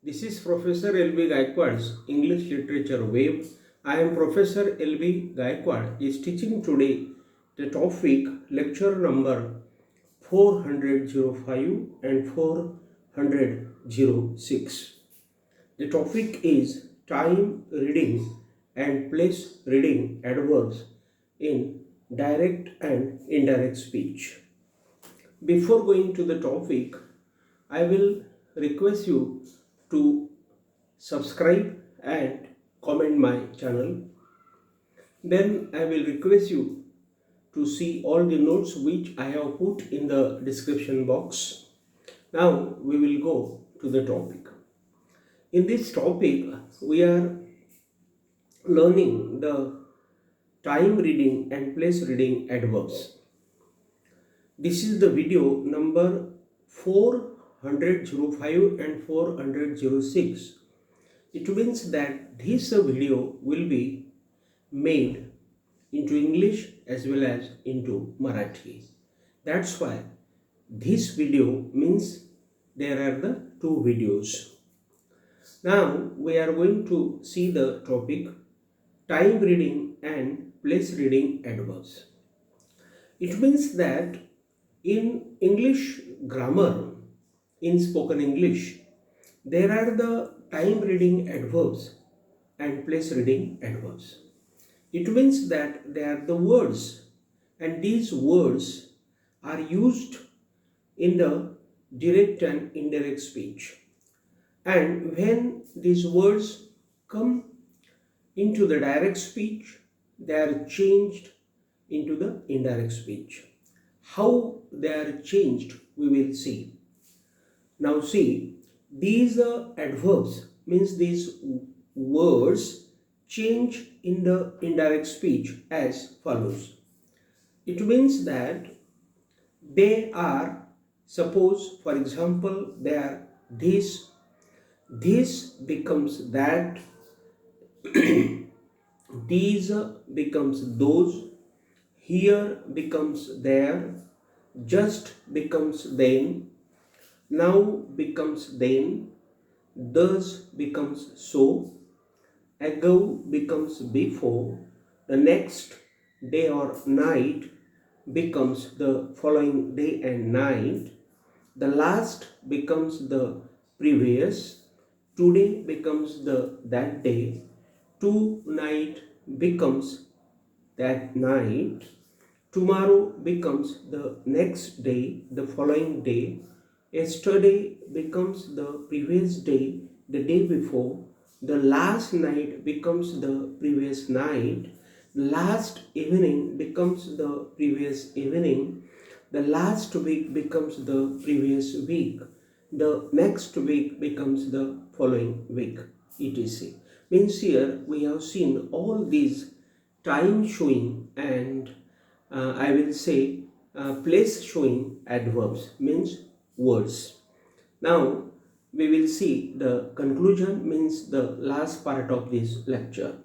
This is Professor L.B. Gaikwad's English Literature Web. I am Professor L.B. Gaikwad is teaching today the topic lecture number 405 and 406. The topic is time reading and place reading adverbs in direct and indirect speech. Before going to the topic, I will request you to subscribe and comment my channel. Then I will request you to see all the notes which I have put in the description box. Now we will go to the topic. In this topic, we are learning the time reading and place reading adverbs. This is the video number 405 and 406. It means that this video will be made into English as well as into Marathi. That's why this video means there are the two videos. Now we are going to see the topic time reading and place reading adverbs. It means that in English grammar, in spoken English, there are the time reading adverbs and place reading adverbs. It means that they are the words, and these words are used in the direct and indirect speech. And when these words come into the direct speech, they are changed into the indirect speech. How they are changed, we will see. Now see, these adverbs means these words change in the indirect speech as follows. It means that they are, suppose for example, they are this becomes that, these becomes those, here becomes there, just becomes then, now becomes then, thus becomes so, ago becomes before, the next day or night becomes the following day and night, the last becomes the previous, today becomes the that day, tonight becomes that night, tomorrow becomes the next day, the following day, yesterday becomes the previous day, the day before, the last night becomes the previous night, last evening becomes the previous evening, the last week becomes the previous week, the next week becomes the following week, etc. Means here we have seen all these time showing and I will say place showing adverbs, means words. Now we will see the conclusion, means the last part of this lecture.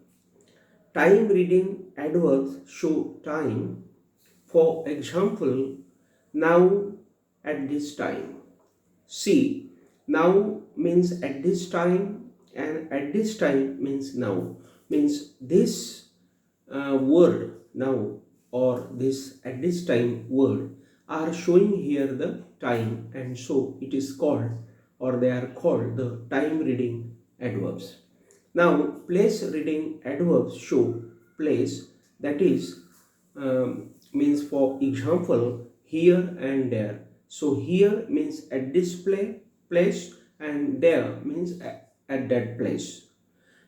Time reading adverbs show time. For example, now, at this time. See, now means at this time, and at this time means now. Means this word now or this at this time word are showing here the time, and so it is called, or they are called, the time reading adverbs. Now place reading adverbs show place, that is means for example here and there. So here means at this place and there means at that place.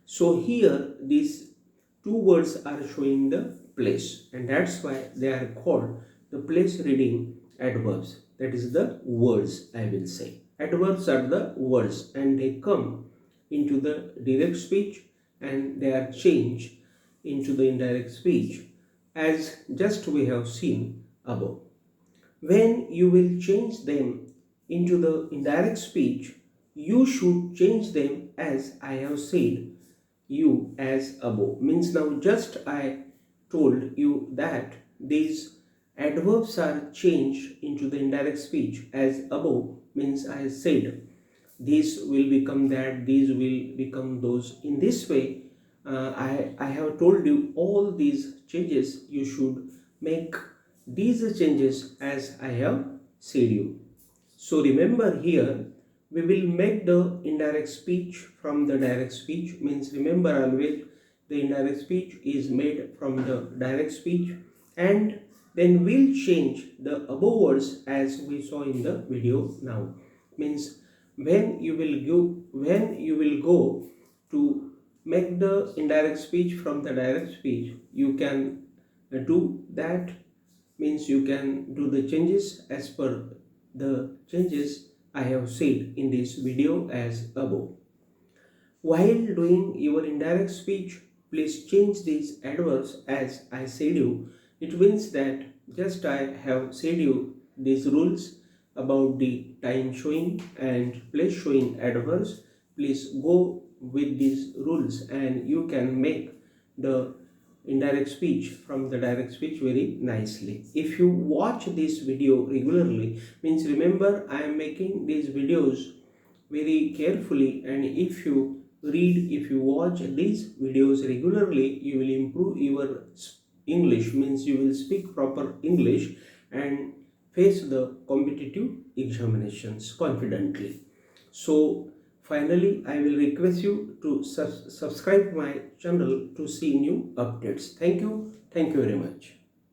So here these two words are showing the place, and that's why they are called the place reading adverbs. That is the words, I will say. Adverbs are the words and they come into the direct speech and they are changed into the indirect speech, as just we have seen above. When you will change them into the indirect speech, you should change them as I have said you as above. Means now just I told you that these adverbs are changed into the indirect speech as above, means I said These will become that, these will become those. In this way, I have told you all these changes. You should make these changes as I have said you. So remember here, we will make the indirect speech from the direct speech. Means remember always, the indirect speech is made from the direct speech, and then we'll change the above words as we saw in the video now. Means when you will go to make the indirect speech from the direct speech, you can do that. Means you can do the changes as per the changes I have said in this video as above. While doing your indirect speech, please change these adverbs as I said you. It means that just I have said you these rules about the time showing and place showing adverbs. Please go with these rules and you can make the indirect speech from the direct speech very nicely. If you watch this video regularly, means remember I am making these videos very carefully, and if you read, if you watch these videos regularly, you will improve your English. Means you will speak proper English and face the competitive examinations confidently. So finally, I will request you to subscribe my channel to see new updates. Thank you very much.